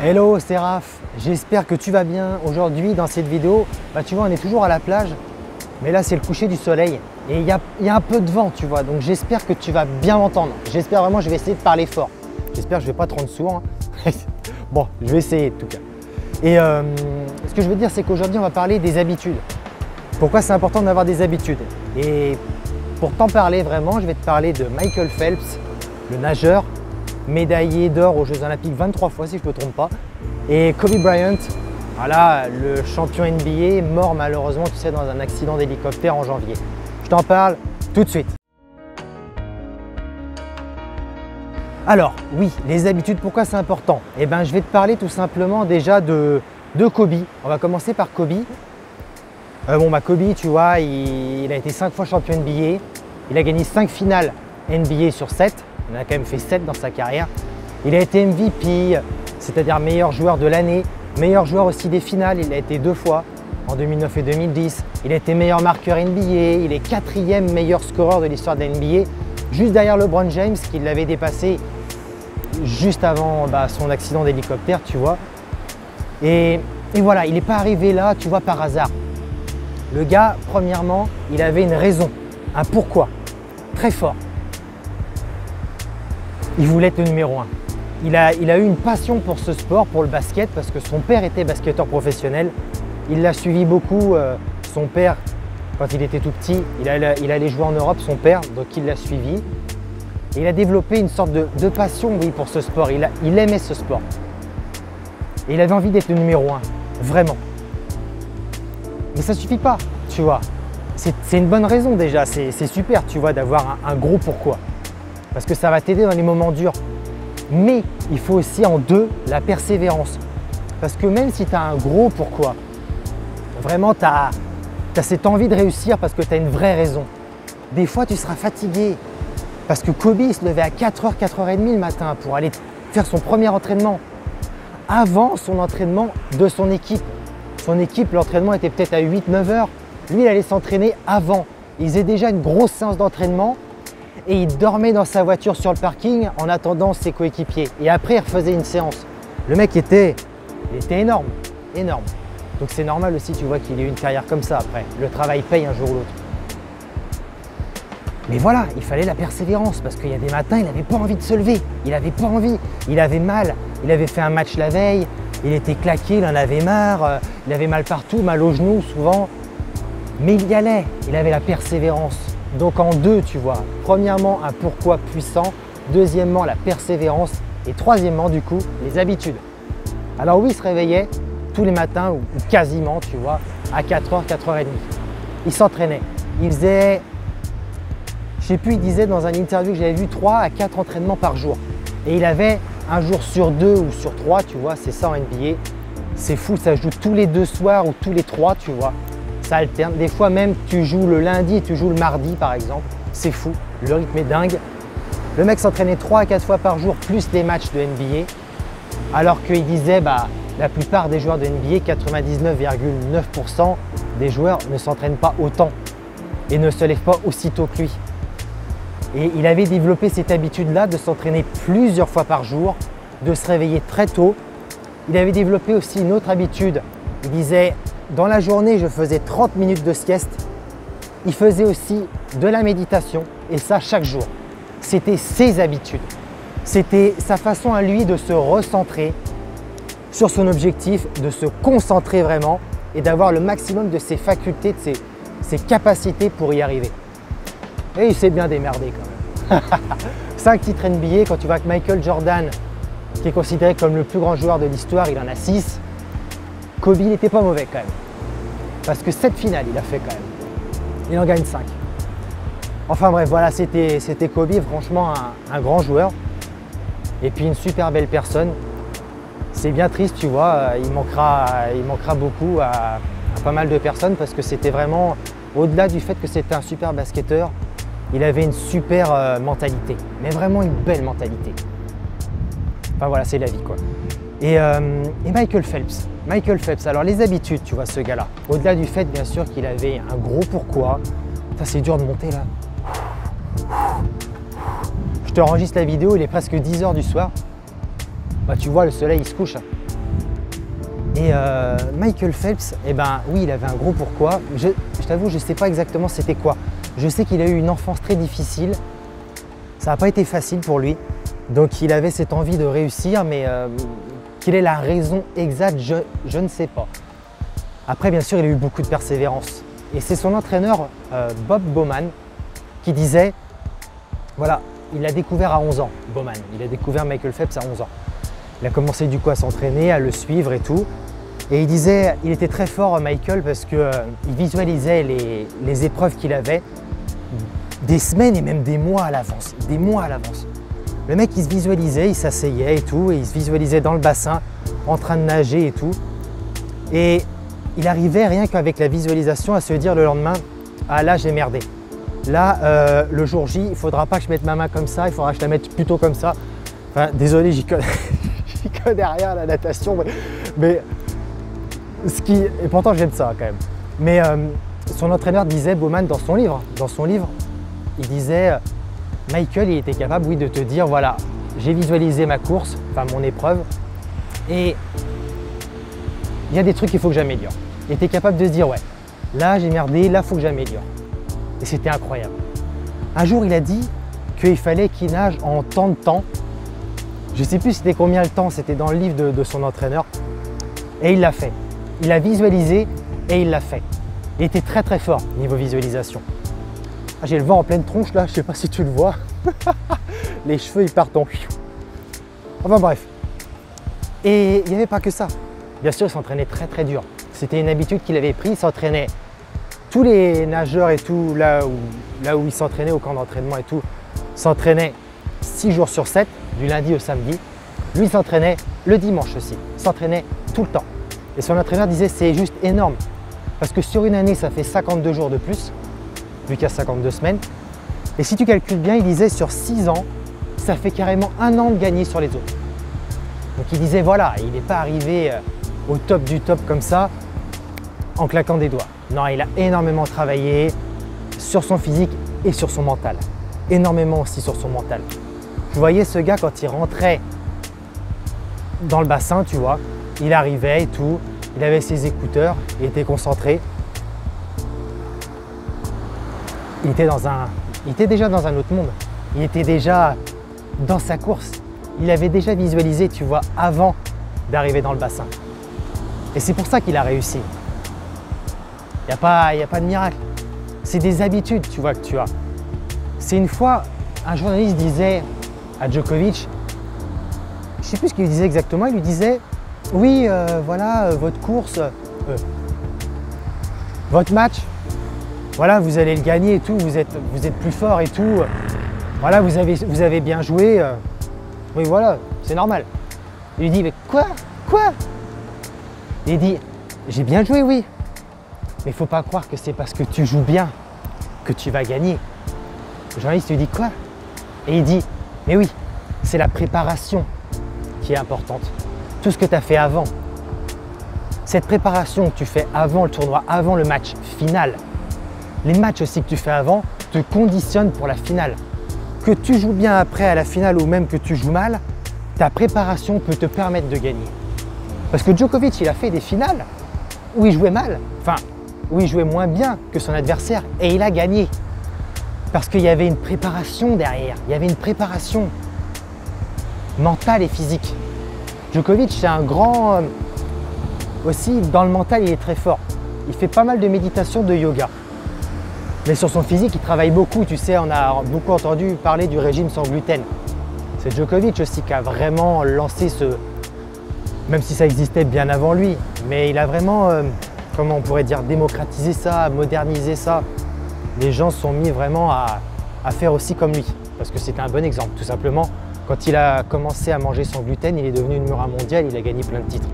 Hello, c'est Raph. J'espère que tu vas bien. Aujourd'hui, dans cette vidéo, tu vois, on est toujours à la plage, mais là, c'est le coucher du soleil et il y a un peu de vent, tu vois. Donc, j'espère que tu vas bien m'entendre. J'espère vraiment, je vais essayer de parler fort. J'espère que je ne vais pas te rendre sourd. Bon, je vais essayer en tout cas. Et ce que je veux dire, c'est qu'aujourd'hui, on va parler des habitudes. Pourquoi c'est important d'avoir des habitudes? Et pour t'en parler vraiment, je vais te parler de Michael Phelps, le nageur, médaillé d'or aux Jeux Olympiques 23 fois si je ne me trompe pas, et Kobe Bryant, voilà, le champion NBA, mort malheureusement, tu sais, dans un accident d'hélicoptère en janvier. Je t'en parle tout de suite. Alors oui, les habitudes, pourquoi c'est important? Eh bien, je vais te parler tout simplement déjà de Kobe. On va commencer par Kobe. Kobe, tu vois, il a été 5 fois champion NBA. Il a gagné 5 finales NBA sur 7. Il en a quand même fait 7 dans sa carrière. Il a été MVP, c'est-à-dire meilleur joueur de l'année, meilleur joueur aussi des finales. Il a été 2 fois, en 2009 et 2010. Il a été meilleur marqueur NBA. Il est 4e meilleur scoreur de l'histoire de la NBA, juste derrière LeBron James, qui l'avait dépassé juste avant son accident d'hélicoptère, tu vois. Et voilà, il n'est pas arrivé là, tu vois, par hasard. Le gars, premièrement, il avait une raison, un pourquoi, très fort. Il voulait être le numéro 1. Il a eu une passion pour ce sport, pour le basket, parce que son père était basketteur professionnel. Il l'a suivi beaucoup, son père, quand il était tout petit, il allait jouer en Europe, son père, donc il l'a suivi. Et il a développé une sorte de passion, oui, pour ce sport. Il aimait ce sport. Et il avait envie d'être le numéro 1, vraiment. Mais ça ne suffit pas, tu vois. C'est une bonne raison déjà, c'est super, tu vois, d'avoir un gros pourquoi. Parce que ça va t'aider dans les moments durs. Mais il faut aussi en deux la persévérance. Parce que même si tu as un gros pourquoi, vraiment tu as cette envie de réussir parce que tu as une vraie raison. Des fois tu seras fatigué. Parce que Kobe il se levait à 4h, 4h30 le matin pour aller faire son premier entraînement. Avant son entraînement de son équipe. Son équipe, l'entraînement était peut-être à 8-9h. Lui, il allait s'entraîner avant. Il faisait déjà une grosse séance d'entraînement. Et il dormait dans sa voiture sur le parking en attendant ses coéquipiers. Et après, il refaisait une séance. Le mec était énorme, énorme. Donc c'est normal aussi, tu vois, qu'il ait une carrière comme ça après. Le travail paye un jour ou l'autre. Mais voilà, il fallait la persévérance parce qu'il y a des matins, il n'avait pas envie de se lever. Il n'avait pas envie. Il avait mal. Il avait fait un match la veille. Il était claqué, il en avait marre. Il avait mal partout, mal aux genoux souvent. Mais il y allait. Il avait la persévérance. Donc en deux, tu vois, premièrement, un pourquoi puissant, deuxièmement, la persévérance et troisièmement, du coup, les habitudes. Alors oui, il se réveillait tous les matins ou quasiment, tu vois, à 4h, 4h30. Il s'entraînait. Il faisait, je sais plus, il disait dans un interview que j'avais vu 3 à 4 entraînements par jour. Et il avait un jour sur 2 ou sur 3, tu vois, c'est ça en NBA. C'est fou, ça joue tous les 2 soirs ou tous les 3, tu vois. Ça alterne. Des fois même, tu joues le lundi et tu joues le mardi par exemple. C'est fou, le rythme est dingue. Le mec s'entraînait 3 à 4 fois par jour, plus les matchs de NBA. Alors qu'il disait, la plupart des joueurs de NBA, 99,9% des joueurs ne s'entraînent pas autant et ne se lèvent pas aussitôt que lui. Et il avait développé cette habitude-là de s'entraîner plusieurs fois par jour, de se réveiller très tôt. Il avait développé aussi une autre habitude. Il disait, dans la journée, je faisais 30 minutes de sieste. Il faisait aussi de la méditation et ça chaque jour. C'était ses habitudes. C'était sa façon à lui de se recentrer sur son objectif, de se concentrer vraiment et d'avoir le maximum de ses facultés, de ses capacités pour y arriver. Et il s'est bien démerdé quand même. 5 titres NBA, quand tu vois que Michael Jordan, qui est considéré comme le plus grand joueur de l'histoire, il en a 6. Kobe n'était pas mauvais quand même. Parce que 7 finales, il a fait quand même. Il en gagne 5. Enfin bref, voilà, c'était Kobe, franchement un grand joueur. Et puis une super belle personne. C'est bien triste, tu vois, il manquera beaucoup à pas mal de personnes parce que c'était vraiment, au-delà du fait que c'était un super basketteur, il avait une super mentalité, mais vraiment une belle mentalité. Enfin voilà, c'est la vie quoi. Et Michael Phelps, alors les habitudes, tu vois, ce gars-là, au-delà du fait bien sûr qu'il avait un gros pourquoi, ça c'est dur de monter là. Je te enregistre la vidéo, il est presque 10h du soir. Tu vois, le soleil il se couche. Et Michael Phelps, eh ben oui, il avait un gros pourquoi. Je t'avoue, je ne sais pas exactement c'était quoi. Je sais qu'il a eu une enfance très difficile. Ça n'a pas été facile pour lui. Donc il avait cette envie de réussir, mais quelle est la raison exacte, je ne sais pas. Après, bien sûr, il a eu beaucoup de persévérance. Et c'est son entraîneur, Bob Bowman, qui disait, voilà, il l'a découvert à 11 ans, Bowman. Il a découvert Michael Phelps à 11 ans. Il a commencé du coup à s'entraîner, à le suivre et tout. Et il disait, il était très fort Michael parce qu'il visualisait les épreuves qu'il avait des semaines et même des mois à l'avance. Des mois à l'avance. Le mec il se visualisait, il s'asseyait et tout, et il se visualisait dans le bassin, en train de nager et tout. Et il arrivait rien qu'avec la visualisation à se dire le lendemain, ah là j'ai merdé. Là, le jour J, il ne faudra pas que je mette ma main comme ça, il faudra que je la mette plutôt comme ça. Enfin, désolé, j'y connais rien à la natation, mais et pourtant j'aime ça quand même. Mais son entraîneur disait, Bowman, dans son livre, il disait, Michael, il était capable, oui, de te dire, voilà, j'ai visualisé ma course, enfin mon épreuve, et il y a des trucs qu'il faut que j'améliore. Il était capable de se dire, ouais, là j'ai merdé, là il faut que j'améliore. Et c'était incroyable. Un jour, il a dit qu'il fallait qu'il nage en tant de temps. Je ne sais plus c'était combien le temps, c'était dans le livre de son entraîneur. Et il l'a fait. Il a visualisé et il l'a fait. Il était très très fort niveau visualisation. Ah, j'ai le vent en pleine tronche là, je ne sais pas si tu le vois. Les cheveux ils partent en... Enfin bref. Et il n'y avait pas que ça. Bien sûr, il s'entraînait très très dur. C'était une habitude qu'il avait prise, il s'entraînait. Tous les nageurs et tout, là où ils s'entraînaient au camp d'entraînement et tout, s'entraînaient 6 jours sur 7, du lundi au samedi. Lui, il s'entraînait le dimanche aussi, il s'entraînait tout le temps. Et son entraîneur disait, c'est juste énorme. Parce que sur une année, ça fait 52 jours de plus, vu qu'il y a 52 semaines. Et si tu calcules bien, il disait sur 6 ans, ça fait carrément 1 an de gagné sur les autres. Donc il disait, voilà, il n'est pas arrivé au top du top comme ça, en claquant des doigts. Non, il a énormément travaillé sur son physique et sur son mental. Énormément aussi sur son mental. Je voyais ce gars quand il rentrait dans le bassin, tu vois, il arrivait et tout, il avait ses écouteurs, il était concentré. Il était déjà dans un autre monde. Il était déjà dans sa course. Il avait déjà visualisé, tu vois, avant d'arriver dans le bassin. Et c'est pour ça qu'il a réussi. Il n'y a pas de miracle. C'est des habitudes, tu vois, que tu as. C'est une fois, un journaliste disait à Djokovic, je ne sais plus ce qu'il lui disait exactement, il lui disait, oui, voilà, votre course, votre match, voilà, vous allez le gagner et tout, vous êtes plus fort et tout, voilà, vous avez bien joué, oui, voilà, c'est normal. Il lui dit, mais quoi? Il dit, j'ai bien joué, oui. Mais il ne faut pas croire que c'est parce que tu joues bien que tu vas gagner. Le journaliste lui dit quoi? Et il dit, mais oui, c'est la préparation qui est importante. Tout ce que tu as fait avant. Cette préparation que tu fais avant le tournoi, avant le match final, les matchs aussi que tu fais avant te conditionnent pour la finale. Que tu joues bien après à la finale ou même que tu joues mal, ta préparation peut te permettre de gagner. Parce que Djokovic, il a fait des finales où il jouait mal. Enfin, où il jouait moins bien que son adversaire et il a gagné. Parce qu'il y avait une préparation derrière, il y avait une préparation mentale et physique. Djokovic, c'est un grand... aussi, dans le mental, il est très fort. Il fait pas mal de méditation, de yoga. Mais sur son physique, il travaille beaucoup. Tu sais, on a beaucoup entendu parler du régime sans gluten. C'est Djokovic aussi qui a vraiment lancé ce... Même si ça existait bien avant lui, mais il a vraiment... comment on pourrait dire, démocratiser ça, moderniser ça. Les gens se sont mis vraiment à faire aussi comme lui, parce que c'était un bon exemple. Tout simplement, quand il a commencé à manger sans gluten, il est devenu numéro 1 mondial, il a gagné plein de titres.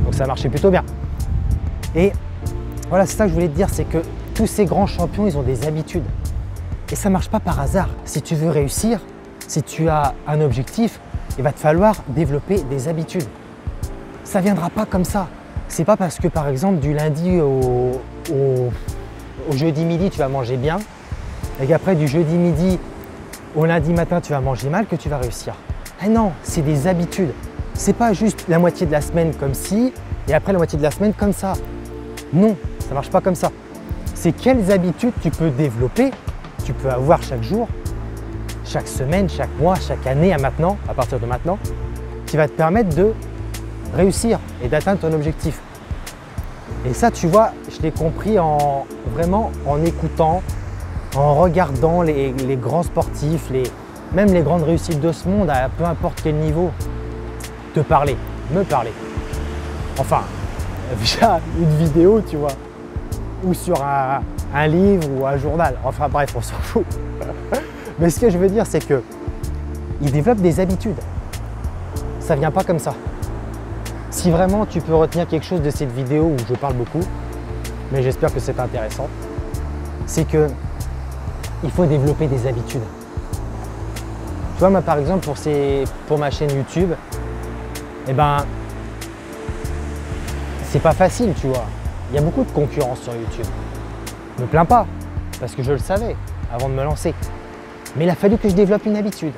Donc ça marchait plutôt bien. Et voilà, c'est ça que je voulais te dire, c'est que tous ces grands champions, ils ont des habitudes. Et ça ne marche pas par hasard. Si tu veux réussir, si tu as un objectif, il va te falloir développer des habitudes. Ça ne viendra pas comme ça. C'est pas parce que par exemple du lundi au jeudi midi tu vas manger bien et qu'après du jeudi midi au lundi matin tu vas manger mal que tu vas réussir. Eh non, c'est des habitudes. C'est pas juste la moitié de la semaine comme si et après la moitié de la semaine comme ça. Non, ça ne marche pas comme ça. C'est quelles habitudes tu peux développer, tu peux avoir chaque jour, chaque semaine, chaque mois, chaque année à maintenant, à partir de maintenant, qui va te permettre de réussir et d'atteindre ton objectif. Et ça, tu vois, je l'ai compris vraiment en écoutant, en regardant les grands sportifs, même les grandes réussites de ce monde, à peu importe quel niveau, me parler. Enfin, via une vidéo, tu vois, ou sur un livre ou un journal. Enfin bref, on s'en fout. Mais ce que je veux dire, c'est qu'ils développent des habitudes. Ça ne vient pas comme ça. Si vraiment tu peux retenir quelque chose de cette vidéo où je parle beaucoup, mais j'espère que c'est intéressant, c'est que il faut développer des habitudes. Tu vois, moi par exemple, pour ma chaîne YouTube, eh ben, c'est pas facile, tu vois. Il y a beaucoup de concurrence sur YouTube. Je me plains pas, parce que je le savais avant de me lancer. Mais il a fallu que je développe une habitude.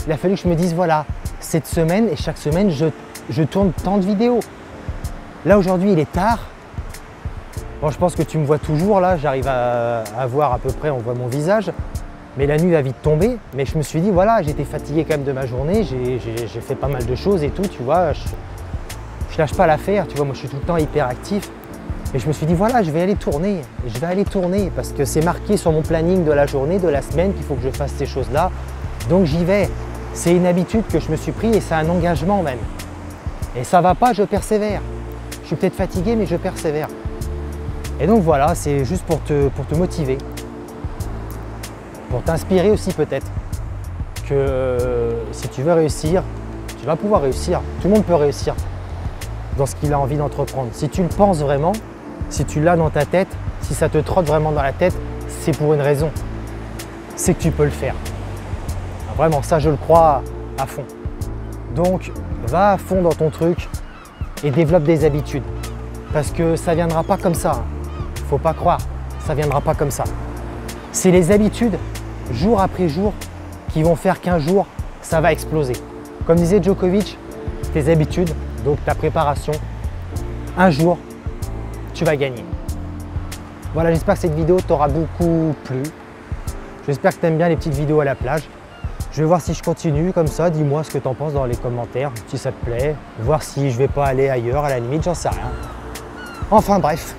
Il a fallu que je me dise, voilà, cette semaine et chaque semaine, je tourne tant de vidéos. Là, aujourd'hui, il est tard. Bon, je pense que tu me vois toujours, là, j'arrive à voir à peu près, on voit mon visage. Mais la nuit va vite tomber. Mais je me suis dit, voilà, j'étais fatigué quand même de ma journée, j'ai fait pas mal de choses et tout, tu vois. Je lâche pas l'affaire, tu vois, moi je suis tout le temps hyper actif. Et je me suis dit, voilà, je vais aller tourner parce que c'est marqué sur mon planning de la journée, de la semaine, qu'il faut que je fasse ces choses-là. Donc j'y vais. C'est une habitude que je me suis pris et c'est un engagement même. Et ça va pas, je persévère. Je suis peut-être fatigué, mais je persévère. Et donc voilà, c'est juste pour te motiver. Pour t'inspirer aussi peut-être. Que si tu veux réussir, tu vas pouvoir réussir. Tout le monde peut réussir dans ce qu'il a envie d'entreprendre. Si tu le penses vraiment, si tu l'as dans ta tête, si ça te trotte vraiment dans la tête, c'est pour une raison. C'est que tu peux le faire. Vraiment, ça je le crois à fond. Donc, va à fond dans ton truc et développe des habitudes. Parce que ça ne viendra pas comme ça. Faut pas croire, ça ne viendra pas comme ça. C'est les habitudes, jour après jour, qui vont faire qu'un jour, ça va exploser. Comme disait Djokovic, tes habitudes, donc ta préparation, un jour, tu vas gagner. Voilà, j'espère que cette vidéo t'aura beaucoup plu. J'espère que tu aimes bien les petites vidéos à la plage. Je vais voir si je continue comme ça. Dis-moi ce que tu en penses dans les commentaires, si ça te plaît. Voir si je vais pas aller ailleurs, à la limite, j'en sais rien. Enfin bref,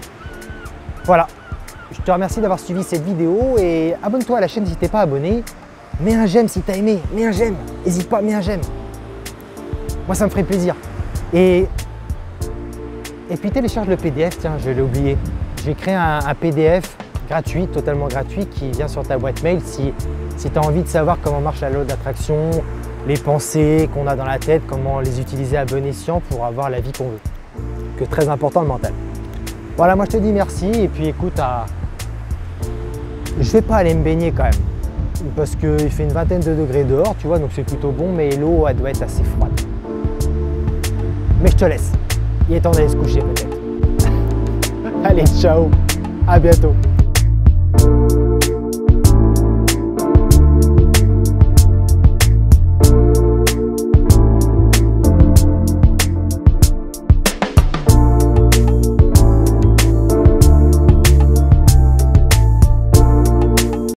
voilà. Je te remercie d'avoir suivi cette vidéo et abonne-toi à la chaîne si tu n'es pas abonné. Mets un j'aime si tu as aimé, mets un j'aime. N'hésite pas, mets un j'aime. Moi, ça me ferait plaisir. Et puis télécharge le PDF, tiens, je l'ai oublié. J'ai créé un PDF gratuit, totalement gratuit, qui vient sur ta boîte mail si tu as envie de savoir comment marche la loi d'attraction, les pensées qu'on a dans la tête, comment les utiliser à bon escient pour avoir la vie qu'on veut. Que très important le mental. Voilà, moi je te dis merci et puis écoute, je vais pas aller me baigner quand même parce qu'il fait une vingtaine de degrés dehors, tu vois, donc c'est plutôt bon, mais l'eau elle doit être assez froide. Mais je te laisse. Il est temps d'aller se coucher peut-être. Allez, ciao, à bientôt.